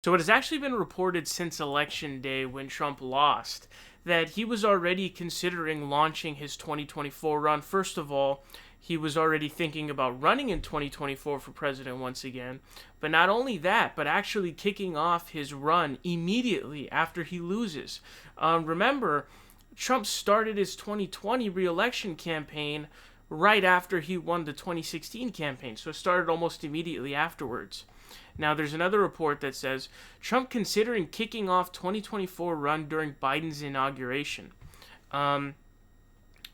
So it has actually been reported since Election Day, when Trump lost, that he was already considering launching his 2024 run. First of all, he was already thinking about running in 2024 for president once again. But not only that, but actually kicking off his run immediately after he loses. Remember, Trump started his 2020 reelection campaign right after he won the 2016 campaign. So it started almost immediately afterwards. Now, there's another report that says Trump considering kicking off 2024 run during Biden's inauguration.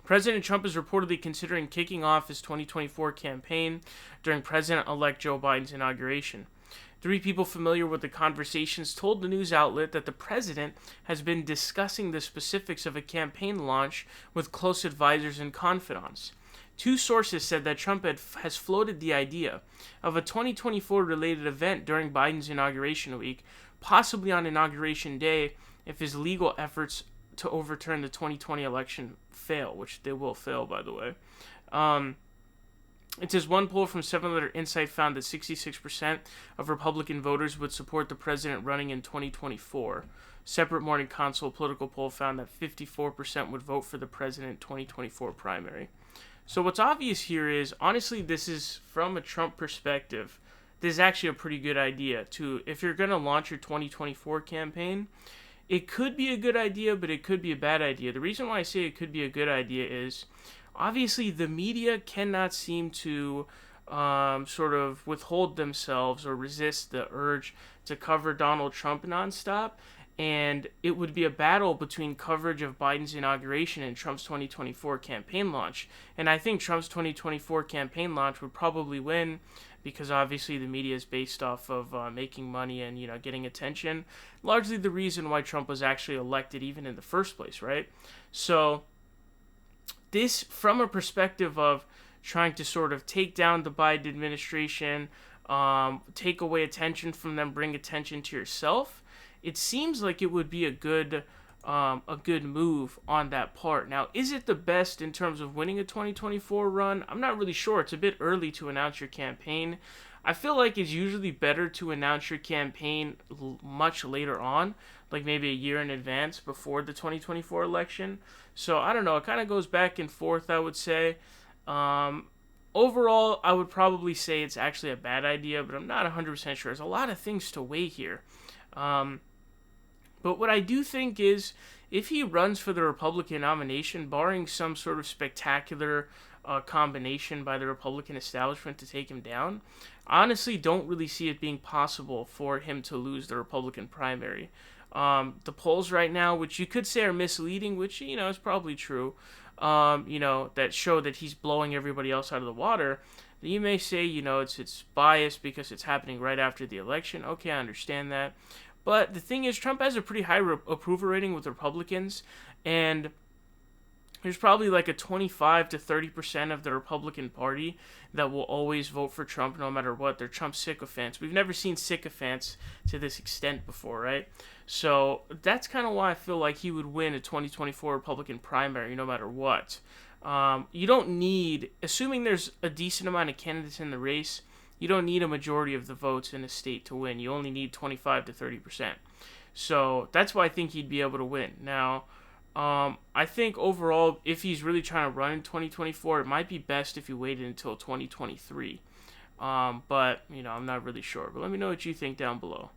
President Trump is reportedly considering kicking off his 2024 campaign during President-elect Joe Biden's inauguration. Three people familiar with the conversations told the news outlet that the president has been discussing the specifics of a campaign launch with close advisors and confidants. Two sources said that Trump has floated the idea of a 2024 related event during Biden's inauguration week, possibly on Inauguration Day, if his legal efforts to overturn the 2020 election fail, which they will fail, by the way. It says one poll from 7-Letter Insight found that 66% of Republican voters would support the president running in 2024. Separate Morning Consult political poll found that 54% would vote for the president 2024 primary. So what's obvious here is, honestly, this is, from a Trump perspective, this is actually a pretty good idea. If you're going to launch your 2024 campaign, it could be a good idea, but it could be a bad idea. The reason why I say it could be a good idea is, obviously, the media cannot seem to sort of withhold themselves or resist the urge to cover Donald Trump nonstop. And it would be a battle between coverage of Biden's inauguration and Trump's 2024 campaign launch. And I think Trump's 2024 campaign launch would probably win, because obviously the media is based off of making money and, getting attention. Largely the reason why Trump was actually elected even in the first place, right? So this, from a perspective of trying to sort of take down the Biden administration, take away attention from them, bring attention to yourself, it seems like it would be a good move on that part. Now, is it the best in terms of winning a 2024 run? I'm not really sure. It's a bit early to announce your campaign. I feel like it's usually better to announce your campaign much later on, like maybe a year in advance before the 2024 election. So I don't know. It kind of goes back and forth, I would say. Overall, I would probably say it's actually a bad idea, but I'm not 100% sure. There's a lot of things to weigh here. But what I do think is, if he runs for the Republican nomination, barring some sort of spectacular combination by the Republican establishment to take him down, I honestly don't really see it being possible for him to lose the Republican primary. The polls right now, which you could say are misleading, which, is probably true, that show that he's blowing everybody else out of the water. You may say, it's biased because it's happening right after the election. Okay, I understand that. But the thing is, Trump has a pretty high approval rating with Republicans, and there's probably like a 25 to 30% of the Republican Party that will always vote for Trump no matter what. They're Trump sycophants. We've never seen sycophants to this extent before, right? So that's kind of why I feel like he would win a 2024 Republican primary no matter what. You don't need, assuming there's a decent amount of candidates in the race, you don't need a majority of the votes in a state to win. You only need 25 to 30%. So that's why I think he'd be able to win. Now, I think overall, if he's really trying to run in 2024, it might be best if he waited until 2023. But, I'm not really sure. But let me know what you think down below.